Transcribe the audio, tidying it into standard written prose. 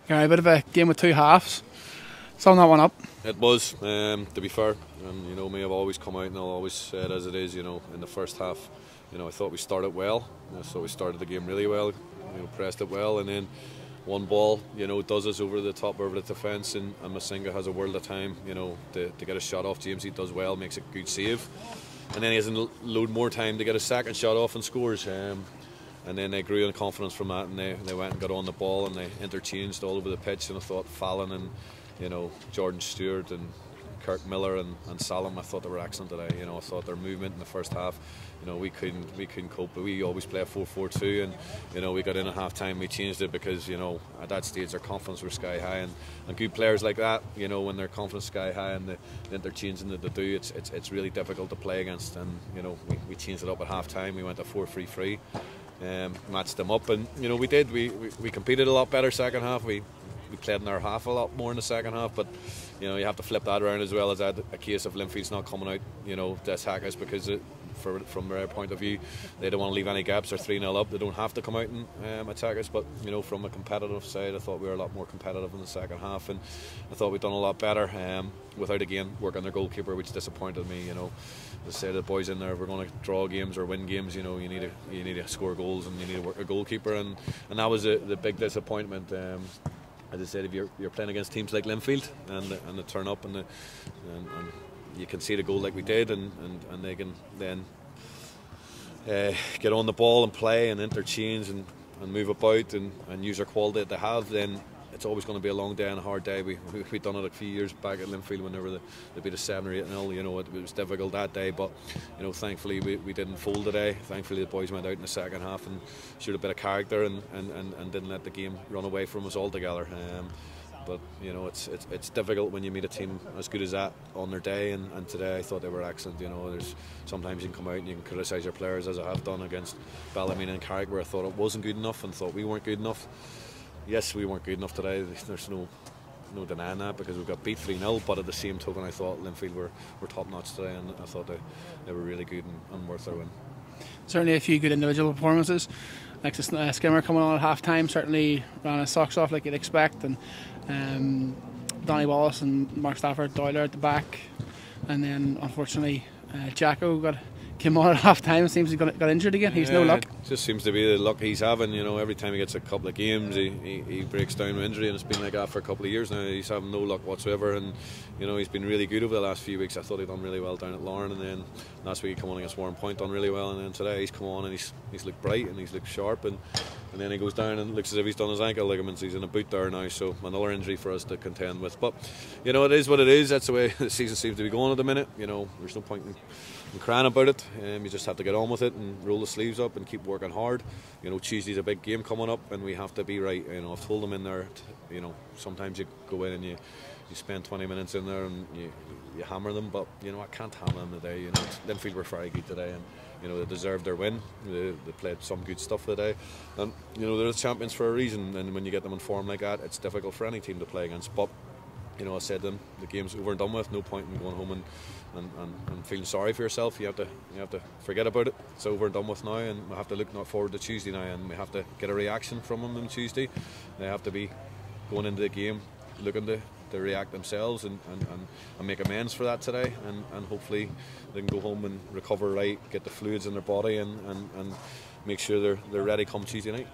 A bit of a game with two halves. Sum that one up. It was, to be fair, and you know me, I've always come out and I'll always say it as it is. You know, in the first half, you know, I thought we started well. I thought we started the game really well. You know, pressed it well, and then one ball, you know, does us over the top, over the defence, and Masinga has a world of time, you know, to get a shot off. James, he does well, makes a good save, and then he has a load more time to get a second shot off and scores. And then they grew in confidence from that, and they went and got on the ball, and they interchanged all over the pitch. And I thought Fallon and, you know, Jordan Stewart and Kirk Miller and Salem, I thought they were excellent today. You know, I thought their movement in the first half, you know, we couldn't cope. But we always play a 4-4-2, and you know, we got in at half time, we changed it because, you know, at that stage their confidence was sky high, and good players like that, you know, when their confidence sky high and the interchanging that they do, it's really difficult to play against. And you know, we changed it up at half time. We went to 4-3-3. Matched them up, and you know, we competed a lot better second half. We played in our half a lot more in the second half, but you know, you have to flip that around as well, as that a case of Linfield's not coming out, you know, to attack us, because from their point of view, they don't want to leave any gaps. They're 3-0 up, they don't have to come out and attack us. But you know, from a competitive side, I thought we were a lot more competitive in the second half, and I thought we'd done a lot better without again work on their goalkeeper, which disappointed me. You know, as I say to the boys in there, if we're going to draw games or win games, you know, you need to score goals, and you need to work a goalkeeper, and that was the big disappointment. As I said, if you're playing against teams like Linfield and they turn up and you can see the goal like we did, and they can then get on the ball and play and interchange and move about and use their quality that they have, then it's always going to be a long day and a hard day. We done it a few years back at Linfield when they beat us 7 or 8-0. You know, it was difficult that day, but you know, thankfully we didn't fold today. Thankfully the boys went out in the second half and showed a bit of character and didn't let the game run away from us altogether. But you know, it's difficult when you meet a team as good as that on their day, and today I thought they were excellent. You know, there's sometimes you can come out and you can criticise your players, as I have done against Ballymena and Carrick, where I thought it wasn't good enough and thought we weren't good enough. Yes, we weren't good enough today. There's no denying that, because we got beat 3-0. But at the same token, I thought Linfield were top notch today, and I thought they were really good and worth their win. Certainly a few good individual performances. Alexis Skimmer coming on at half time certainly ran his socks off like you'd expect, and Donny Wallace and Mark Stafford Doyler at the back, and then unfortunately Jacko came on at half time. It seems he got injured again. He's no luck. It just seems to be the luck he's having. You know, every time he gets a couple of games, he breaks down with injury, and it's been like that for a couple of years now. He's having no luck whatsoever, and you know, he's been really good over the last few weeks. I thought he'd done really well down at Lauren, and then last week he came on against Warren Point, done really well, and then today he's come on and he's looked bright and he's looked sharp, and then he goes down and looks as if he's done his ankle ligaments. He's in a boot there now, so another injury for us to contend with. But you know, it is what it is. That's the way the season seems to be going at the minute. You know, there's no point in crying about it. You just have to get on with it and roll the sleeves up and keep working hard. You know, Tuesday's a big game coming up, and we have to be right. You know, I've told them in there, you know, sometimes you go in and you spend 20 minutes in there and you hammer them, but you know, I can't hammer them today. You know, Linfield were very good today, and you know, they deserved their win. They played some good stuff today, and you know, they're the champions for a reason. And when you get them in form like that, it's difficult for any team to play against. But you know, I said to them, the game's over and done with. No point in going home and feeling sorry for yourself. You have to forget about it. It's over and done with now, and we have to look forward to Tuesday now, and we have to get a reaction from them on Tuesday. They have to be going into the game looking to react themselves and make amends for that today, and hopefully they can go home and recover right, get the fluids in their body, and make sure they're ready come Tuesday night.